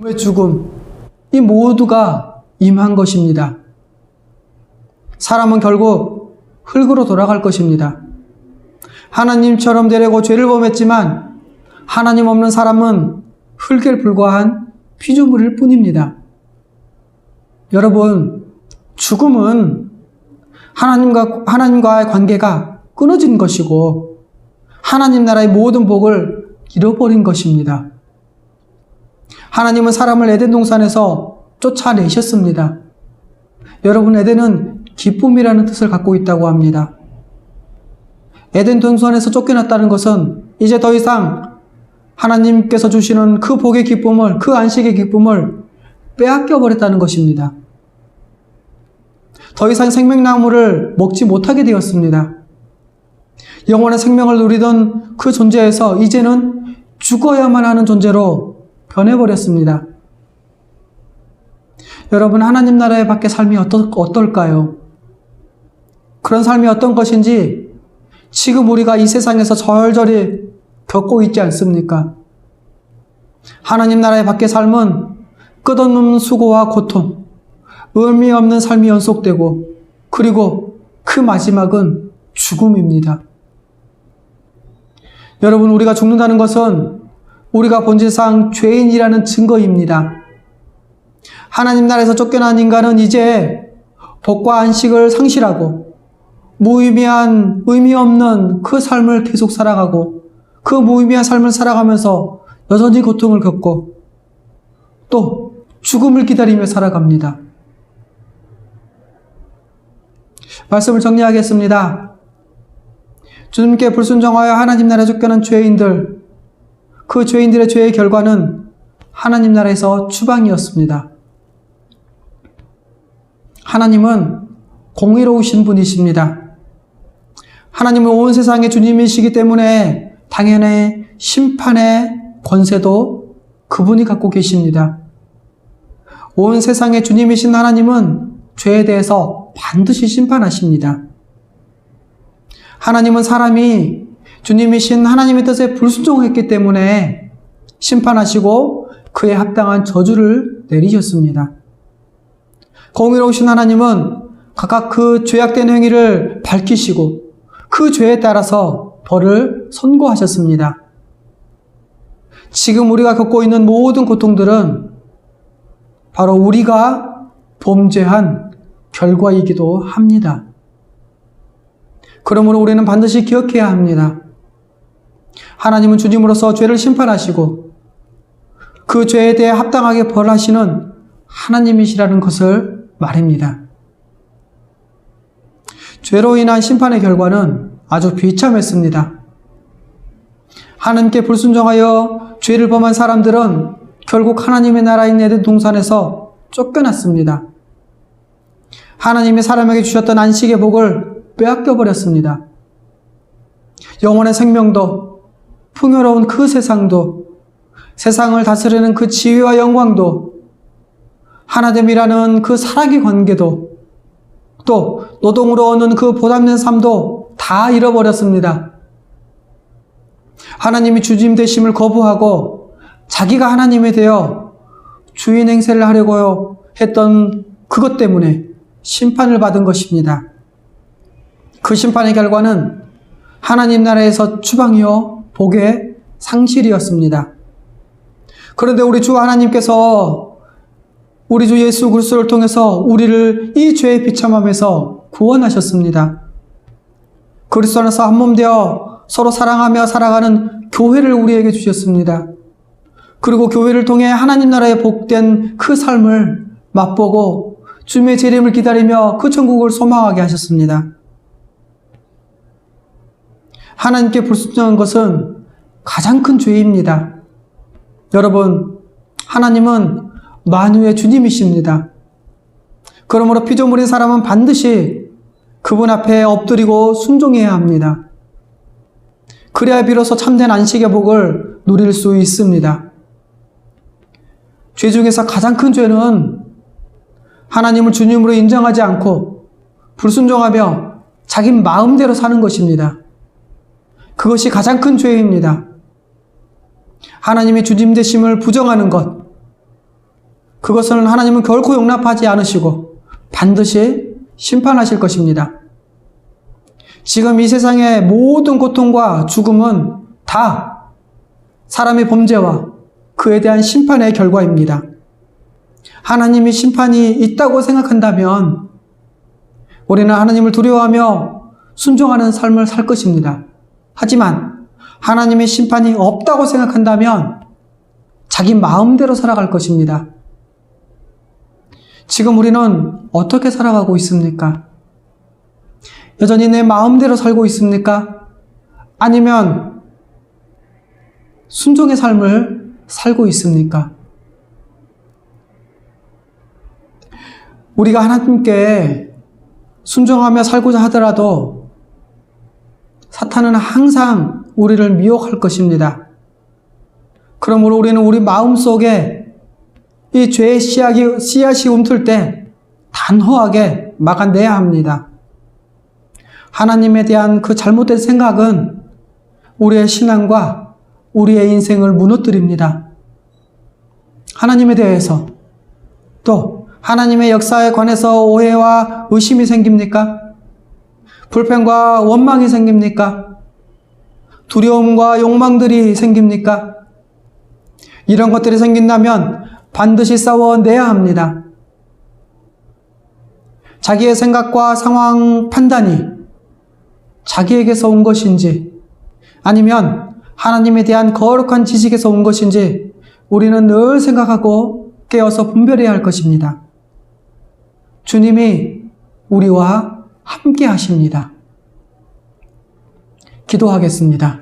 의 죽음, 이 모두가 임한 것입니다. 사람은 결국 흙으로 돌아갈 것입니다. 하나님처럼 되려고 죄를 범했지만 하나님 없는 사람은 흙에 불과한 피조물일 뿐입니다. 여러분, 죽음은 하나님과의 관계가 끊어진 것이고 하나님 나라의 모든 복을 잃어버린 것입니다. 하나님은 사람을 에덴 동산에서 쫓아내셨습니다. 여러분, 에덴은 기쁨이라는 뜻을 갖고 있다고 합니다. 에덴 동산에서 쫓겨났다는 것은 이제 더 이상 하나님께서 주시는 그 복의 기쁨을, 그 안식의 기쁨을 빼앗겨 버렸다는 것입니다. 더 이상 생명나무를 먹지 못하게 되었습니다. 영원한 생명을 누리던 그 존재에서 이제는 죽어야만 하는 존재로 변해버렸습니다. 여러분, 하나님 나라의 밖의 삶이 어떨까요? 그런 삶이 어떤 것인지 지금 우리가 이 세상에서 절절히 겪고 있지 않습니까? 하나님 나라의 밖의 삶은 끝없는 수고와 고통, 의미 없는 삶이 연속되고 그리고 그 마지막은 죽음입니다. 여러분, 우리가 죽는다는 것은 우리가 본질상 죄인이라는 증거입니다. 하나님 나라에서 쫓겨난 인간은 이제 복과 안식을 상실하고 무의미한, 의미 없는 그 삶을 계속 살아가고 그 무의미한 삶을 살아가면서 여전히 고통을 겪고 또 죽음을 기다리며 살아갑니다. 말씀을 정리하겠습니다. 주님께 불순종하여 하나님 나라에 쫓겨난 죄인들, 그 죄인들의 죄의 결과는 하나님 나라에서 추방이었습니다. 하나님은 공의로우신 분이십니다. 하나님은 온 세상의 주님이시기 때문에 당연히 심판의 권세도 그분이 갖고 계십니다. 온 세상의 주님이신 하나님은 죄에 대해서 반드시 심판하십니다. 하나님은 사람이 주님이신 하나님의 뜻에 불순종했기 때문에 심판하시고 그에 합당한 저주를 내리셨습니다. 공의로우신 하나님은 각각 그 죄악된 행위를 밝히시고 그 죄에 따라서 벌을 선고하셨습니다. 지금 우리가 겪고 있는 모든 고통들은 바로 우리가 범죄한 결과이기도 합니다. 그러므로 우리는 반드시 기억해야 합니다. 하나님은 주님으로서 죄를 심판하시고 그 죄에 대해 합당하게 벌하시는 하나님이시라는 것을 말입니다. 죄로 인한 심판의 결과는 아주 비참했습니다. 하나님께 불순종하여 죄를 범한 사람들은 결국 하나님의 나라인 에덴 동산에서 쫓겨났습니다. 하나님이 사람에게 주셨던 안식의 복을 빼앗겨 버렸습니다. 영원의 생명도, 풍요로운 그 세상도, 세상을 다스리는 그 지위와 영광도, 하나됨이라는 그 사랑의 관계도, 또 노동으로 얻는 그 보람된 삶도 다 잃어버렸습니다. 하나님이 주님 되심을 거부하고 자기가 하나님이 되어 주인 행세를 하려고 했던 그것 때문에 심판을 받은 것입니다. 그 심판의 결과는 하나님 나라에서 추방이요 복의 상실이었습니다. 그런데 우리 주 하나님께서 우리 주 예수 그리스도를 통해서 우리를 이 죄의 비참함에서 구원하셨습니다. 그리스도 안에서 한 몸 되어 서로 사랑하며 살아가는 교회를 우리에게 주셨습니다. 그리고 교회를 통해 하나님 나라의 복된 그 삶을 맛보고 주님의 재림을 기다리며 그 천국을 소망하게 하셨습니다. 하나님께 불순종한 것은 가장 큰 죄입니다. 여러분, 하나님은 만유의 주님이십니다. 그러므로 피조물인 사람은 반드시 그분 앞에 엎드리고 순종해야 합니다. 그래야 비로소 참된 안식의 복을 누릴 수 있습니다. 죄 중에서 가장 큰 죄는 하나님을 주님으로 인정하지 않고 불순종하며 자기 마음대로 사는 것입니다. 그것이 가장 큰 죄입니다. 하나님의 주님 되심을 부정하는 것, 그것을 하나님은 결코 용납하지 않으시고 반드시 심판하실 것입니다. 지금 이 세상의 모든 고통과 죽음은 다 사람의 범죄와 그에 대한 심판의 결과입니다. 하나님이 심판이 있다고 생각한다면 우리는 하나님을 두려워하며 순종하는 삶을 살 것입니다. 하지만 하나님의 심판이 없다고 생각한다면 자기 마음대로 살아갈 것입니다. 지금 우리는 어떻게 살아가고 있습니까? 여전히 내 마음대로 살고 있습니까? 아니면 순종의 삶을 살고 있습니까? 우리가 하나님께 순종하며 살고자 하더라도 사탄은 항상 우리를 미혹할 것입니다. 그러므로 우리는 우리 마음속에 이 죄의 씨앗이 움틀 때 단호하게 막아내야 합니다. 하나님에 대한 그 잘못된 생각은 우리의 신앙과 우리의 인생을 무너뜨립니다. 하나님에 대해서 또 하나님의 역사에 관해서 오해와 의심이 생깁니까? 불평과 원망이 생깁니까? 두려움과 욕망들이 생깁니까? 이런 것들이 생긴다면 반드시 싸워내야 합니다. 자기의 생각과 상황 판단이 자기에게서 온 것인지 아니면 하나님에 대한 거룩한 지식에서 온 것인지 우리는 늘 생각하고 깨어서 분별해야 할 것입니다. 주님이 우리와 함께 하십니다. 기도하겠습니다.